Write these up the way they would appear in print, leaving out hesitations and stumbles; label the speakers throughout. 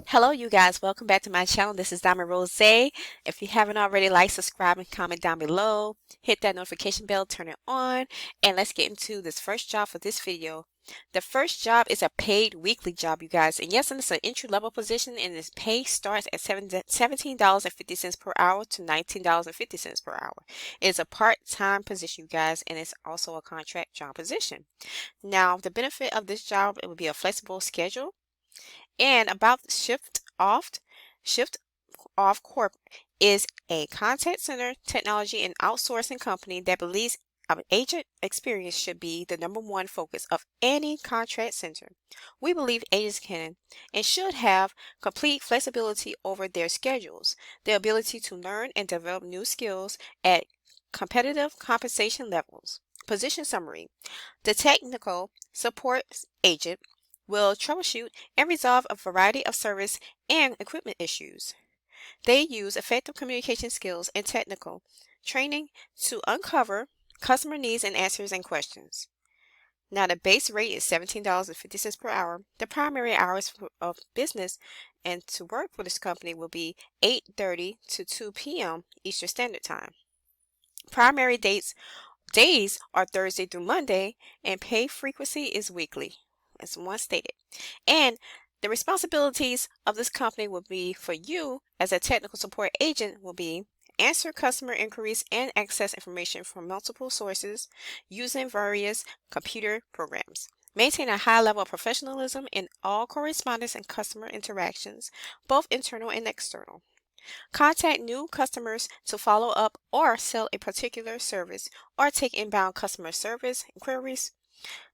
Speaker 1: Hello, you guys. Welcome back to my channel. This is Diamond Rose. If you haven't already, like, subscribe, and comment down below. Hit that notification bell, turn it on, and let's get into this first job for this video. The first job is a paid weekly job, you guys. And yes, and it's an entry-level position, and its pay starts at $17.50 per hour to $19.50 per hour. It's a part-time position, you guys, and it's also a contract job position. Now, the benefit of this job, it would be a flexible schedule. And about ShyftOff Corp is a contact center technology and outsourcing company that believes agent experience should be the number one focus of any contract center. We believe agents can and should have complete flexibility over their schedules, the ability to learn and develop new skills at competitive compensation levels. Position summary: the technical support agent will troubleshoot and resolve a variety of service and equipment issues. They use effective communication skills and technical training to uncover customer needs and answers and questions. Now, the base rate is $17.50 per hour. The primary hours of business and to work for this company will be 8:30 to 2 p.m. Eastern Standard Time. Primary days are Thursday through Monday, and pay frequency is weekly, as once stated. And the responsibilities of this company will be for you as a technical support agent will be answer customer inquiries and access information from multiple sources using various computer programs. Maintain a high level of professionalism in all correspondence and customer interactions, both internal and external. Contact new customers to follow up or sell a particular service or take inbound customer service inquiries,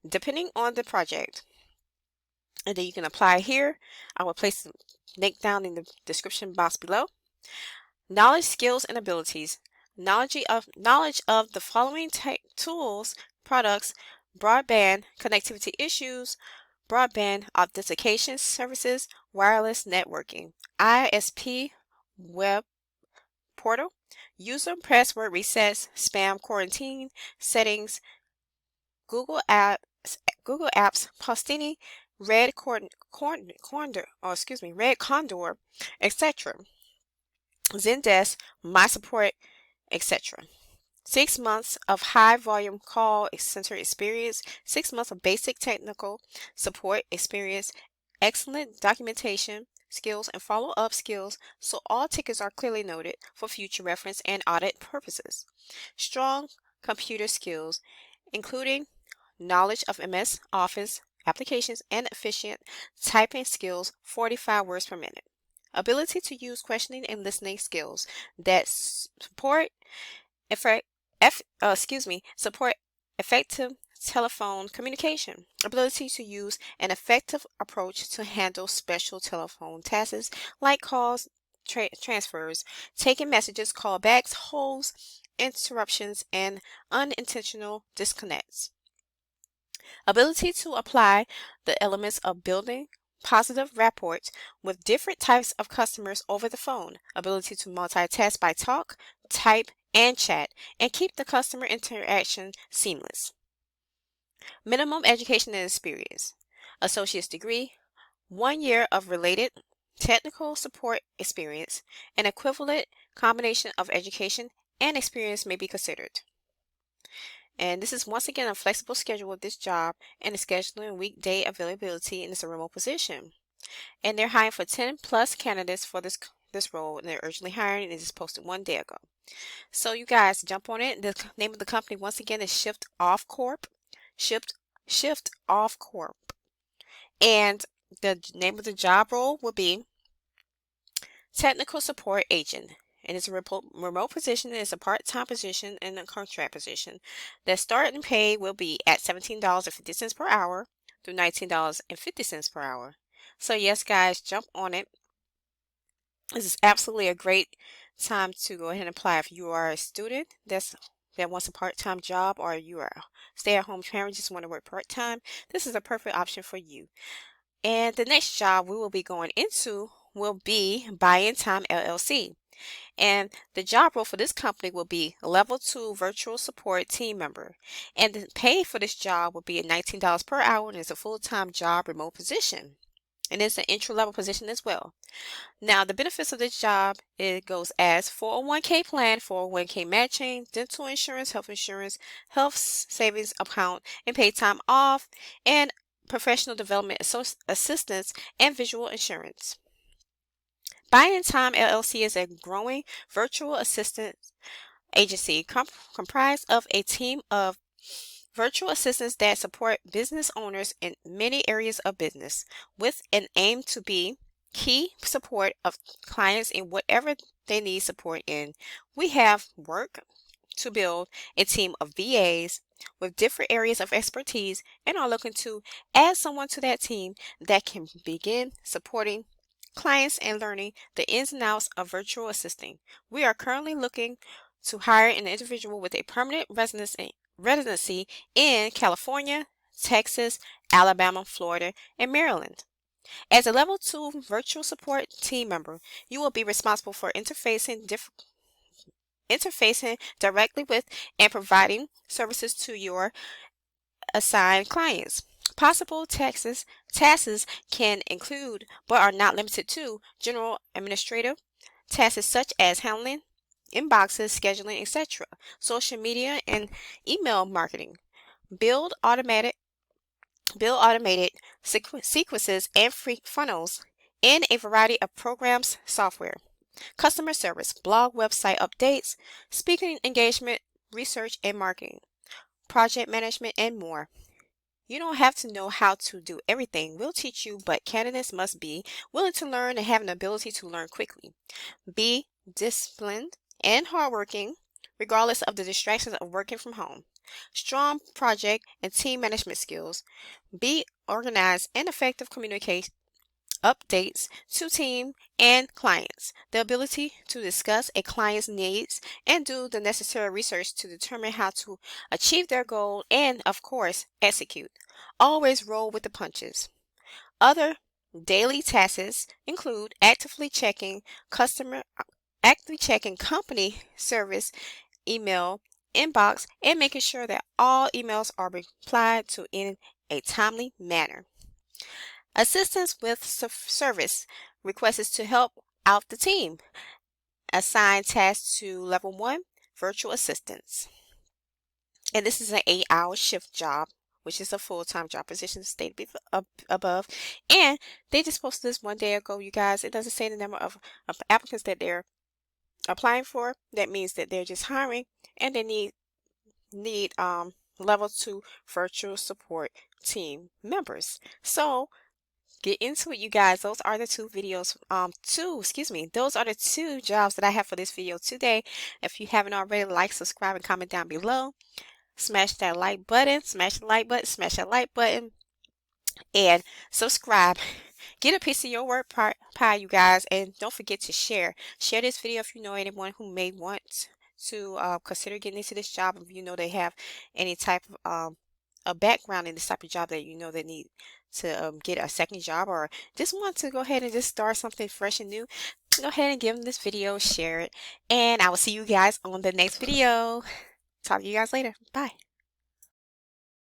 Speaker 1: depending on the project. And then you can apply here. I will place the link down in the description box below. Knowledge, skills, and abilities. Knowledge of the following tools, products, broadband connectivity issues, broadband authentication services, wireless networking, ISP web portal, user password resets, spam quarantine settings, Google Apps, Postini, Red Condor, etc. Zendesk, My Support, etc. 6 months of high volume call center experience, 6 months of basic technical support experience, excellent documentation skills and follow-up skills so all tickets are clearly noted for future reference and audit purposes. Strong computer skills, including knowledge of MS Office applications and efficient typing skills, 45 words per minute. Ability to use questioning and listening skills that support effective telephone communication. Ability to use an effective approach to handle special telephone tasks like calls, transfers, taking messages, callbacks, holds, interruptions, and unintentional disconnects. Ability to apply the elements of building positive rapport with different types of customers over the phone. Ability to multitask by talk, type, and chat, and keep the customer interaction seamless. Minimum education and experience. Associate's degree, 1 year of related technical support experience. An equivalent combination of education and experience may be considered. And this is once again a flexible schedule with this job and a scheduling weekday availability, and it's a remote position. And they're hiring for 10 plus candidates for this role, and they're urgently hiring, and it is posted 1 day ago. So you guys jump on it. The name of the company once again is ShyftOff Corp. ShyftOff Corp. And the name of the job role will be Technical Support Agent. And it's a remote position. It's a part-time position and a contract position. The starting pay will be at $17.50 per hour through $19.50 per hour. So yes, guys, jump on it. This is absolutely a great time to go ahead and apply if you are a student that wants a part-time job, or you are a stay-at-home parent just want to work part-time. This is a perfect option for you. And the next job we will be going into will be Buy-in Time LLC. And the job role for this company will be Level 2 Virtual Support Team Member. And the pay for this job will be at $19 per hour, and it's a full-time job remote position. and it's an entry-level position as well. Now, the benefits of this job, it goes as 401k plan, 401k matching, dental insurance, health savings account, and paid time off, and professional development assistance and visual insurance. Buying Time LLC is a growing virtual assistant agency comprised of a team of virtual assistants that support business owners in many areas of business with an aim to be key support of clients in whatever they need support in. We have work to build a team of VAs with different areas of expertise and are looking to add someone to that team that can begin supporting clients and learning the ins and outs of virtual assisting. We are currently looking to hire an individual with a permanent residency in California, Texas, Alabama, Florida, and Maryland. As a Level 2 virtual support team member, you will be responsible for interfacing directly with and providing services to your assigned clients. Possible tasks can include, but are not limited to, general administrative tasks such as handling inboxes, scheduling, etc., social media and email marketing, build automated sequences and free funnels in a variety of programs, software, customer service, blog, website updates, speaking engagement, research and marketing, project management, and more. You don't have to know how to do everything. We'll teach you, but candidates must be willing to learn and have an ability to learn quickly. Be disciplined and hardworking, regardless of the distractions of working from home. Strong project and team management skills. Be organized and effective communicate updates to team and clients. The ability to discuss a client's needs and do the necessary research to determine how to achieve their goal and, of course, execute. Always roll with the punches. Other daily tasks include actively checking company service email inbox and making sure that all emails are replied to in a timely manner. Assistance with service requests to help out the team. Assign tasks to Level 1 virtual assistants. And this is an 8-hour shift job, which is a full-time job position stated above. And they just posted this one day ago, you guys. It doesn't say the number of applicants that they're applying for. That means that they're just hiring and they need Level 2 virtual support team members. So get into it, you guys. Those are the those are the two jobs that I have for this video today. If you haven't already, like, subscribe, and comment down below. Smash that like button, smash the like button, smash that like button, and subscribe. Get a piece of your work pie, you guys, and don't forget to share this video if you know anyone who may want to consider getting into this job. If you know they have any type of a background in this type of job that you know they need to get a second job, or just want to go ahead and just start something fresh and new, go ahead and give them this video, share it, and I will see you guys on the next video. Talk to you guys later. Bye.